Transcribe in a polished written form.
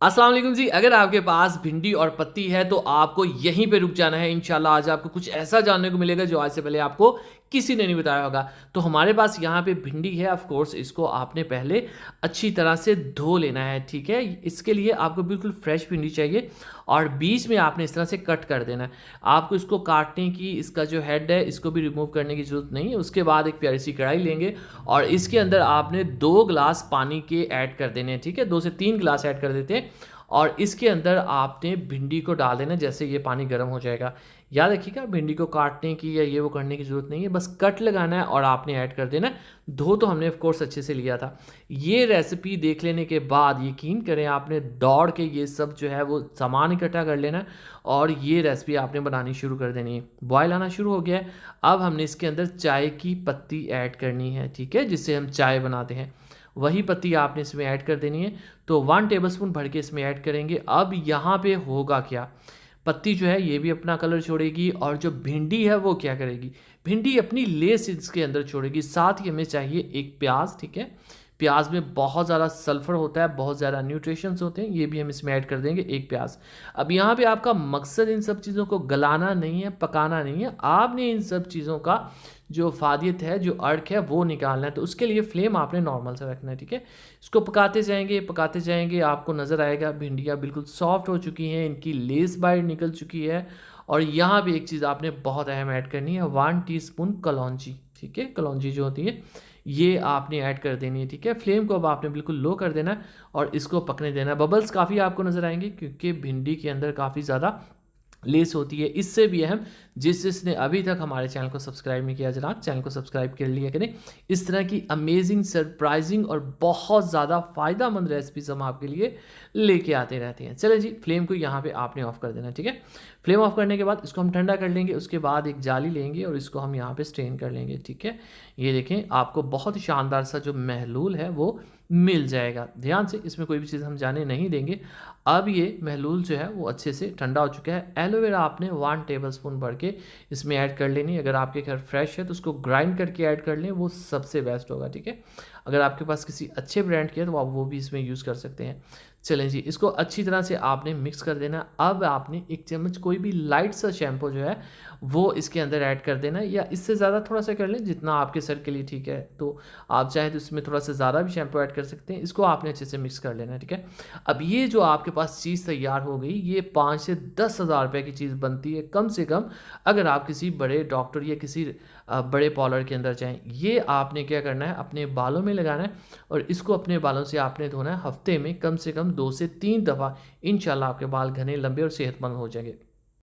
अस्सलाम वालेकुम जी। अगर आपके पास भिंडी और पत्ती है तो आपको यहीं पे रुक जाना है। इंशाल्लाह आज आपको कुछ ऐसा जानने को मिलेगा जो आज से पहले आपको किसी ने नहीं बताया होगा। तो हमारे पास यहाँ पे भिंडी है, ऑफ कोर्स इसको आपने पहले अच्छी तरह से धो लेना है, ठीक है। इसके लिए आपको बिल्कुल फ्रेश भिंडी चाहिए और बीच में आपने इस तरह से कट कर देना है। आपको इसको काटने की, इसका जो हेड है इसको भी रिमूव करने की ज़रूरत नहीं है। उसके बाद एक प्यारी सी कढ़ाई लेंगे और इसके अंदर आपने 2 गिलास पानी के ऐड कर देने हैं, ठीक है। 2 से 3 गिलास ऐड कर देते हैं और इसके अंदर आपने भिंडी को डाल देना। जैसे ये पानी गर्म हो जाएगा, याद रखिएगा भिंडी को काटने की या ये वो करने की ज़रूरत नहीं है, बस कट लगाना है और आपने ऐड कर देना है। धो तो हमने ऑफ कोर्स अच्छे से लिया था। ये रेसिपी देख लेने के बाद यकीन करें आपने दौड़ के ये सब जो है वो सामान इकट्ठा कर लेना है और ये रेसिपी आपने बनानी शुरू कर देनी है। बॉयल आना शुरू हो गया है, अब हमने इसके अंदर चाय की पत्ती ऐड करनी है, ठीक है, जिससे हम चाय बनाते हैं। वही पत्ती आपने इसमें ऐड कर देनी है। तो 1 टेबलस्पून भर के इसमें ऐड करेंगे। अब यहाँ पे होगा क्या, पत्ती जो है ये भी अपना कलर छोड़ेगी और जो भिंडी है वो क्या करेगी, भिंडी अपनी लेस इसके अंदर छोड़ेगी। साथ ही हमें चाहिए एक प्याज, ठीक है। प्याज में बहुत ज़्यादा सल्फर होता है, बहुत ज़्यादा न्यूट्रिशंस होते हैं, ये भी हम इसमें ऐड कर देंगे, एक प्याज। अब यहाँ पे आपका मकसद इन सब चीज़ों को गलाना नहीं है, पकाना नहीं है, आपने इन सब चीज़ों का जो फ़ादियत है, जो अर्क है वो निकालना है। तो उसके लिए फ्लेम आपने नॉर्मल से रखना है, ठीक है। इसको पकाते जाएंगे, आपको नज़र आएगा भिंडियाँ बिल्कुल सॉफ्ट हो चुकी हैं, इनकी लेस बाहर निकल चुकी है। और यहाँ पे एक चीज़ आपने बहुत अहम ऐड करनी है, 1 टीस्पून कलौंजी, ठीक है। कलौंजी जो होती है ये आपने ऐड कर देनी है, ठीक है। फ्लेम को अब आपने बिल्कुल लो कर देना है और इसको पकने देना है। बबल्स काफ़ी आपको नज़र आएंगे क्योंकि भिंडी के अंदर काफ़ी ज़्यादा लेस होती है। इससे भी अहम, जिसने अभी तक हमारे चैनल को सब्सक्राइब नहीं किया जनाब, चैनल को सब्सक्राइब कर लिया करें। इस तरह की अमेजिंग, सरप्राइजिंग और बहुत ज़्यादा फ़ायदेमंद रेसिपीज हम आपके लिए लेके आते रहते हैं। चले जी, फ्लेम को यहाँ पे आपने ऑफ कर देना, ठीक है। फ्लेम ऑफ करने के बाद इसको हम ठंडा कर लेंगे। उसके बाद एक जाली लेंगे और इसको हम यहाँ पे स्ट्रेन कर लेंगे, ठीक है। ये देखें, आपको बहुत ही शानदार सा जो महलूल है वो मिल जाएगा। ध्यान से, इसमें कोई भी चीज़ हम जाने नहीं देंगे। अब ये महलूल जो है वो अच्छे से ठंडा हो चुका है। एलोवेरा आपने 1 टेबलस्पून भर के इसमें ऐड कर लेनी। अगर आपके घर फ्रेश है तो उसको ग्राइंड करके ऐड कर लें, वो सबसे बेस्ट होगा, ठीक है। अगर आपके पास किसी अच्छे ब्रांड की है तो आप वो भी इसमें यूज़ कर सकते हैं। चलें जी, इसको अच्छी तरह से आपने मिक्स कर देना। अब आपने 1 चम्मच कोई भी लाइट सा शैम्पू जो है वो इसके अंदर ऐड कर देना, या इससे ज़्यादा थोड़ा सा कर लें जितना आपके सर के लिए ठीक है। तो आप चाहें तो इसमें थोड़ा सा ज़्यादा भी शैम्पू ऐड कर सकते हैं। इसको आपने अच्छे से मिक्स कर लेना है, ठीक है। अब ये जो आपके पास चीज़ तैयार हो गई, ये 5 से 10 हज़ार रुपये की चीज़ बनती है कम से कम, अगर आप किसी बड़े डॉक्टर या किसी बड़े पार्लर के अंदर जाएँ। ये आपने क्या करना है, अपने बालों में लगाना है और इसको अपने बालों से आपने धोना है हफ्ते में कम से कम 2 से 3 दफ़ा। इंशाल्लाह आपके बाल घने, लंबे और सेहतमंद हो जाएंगे।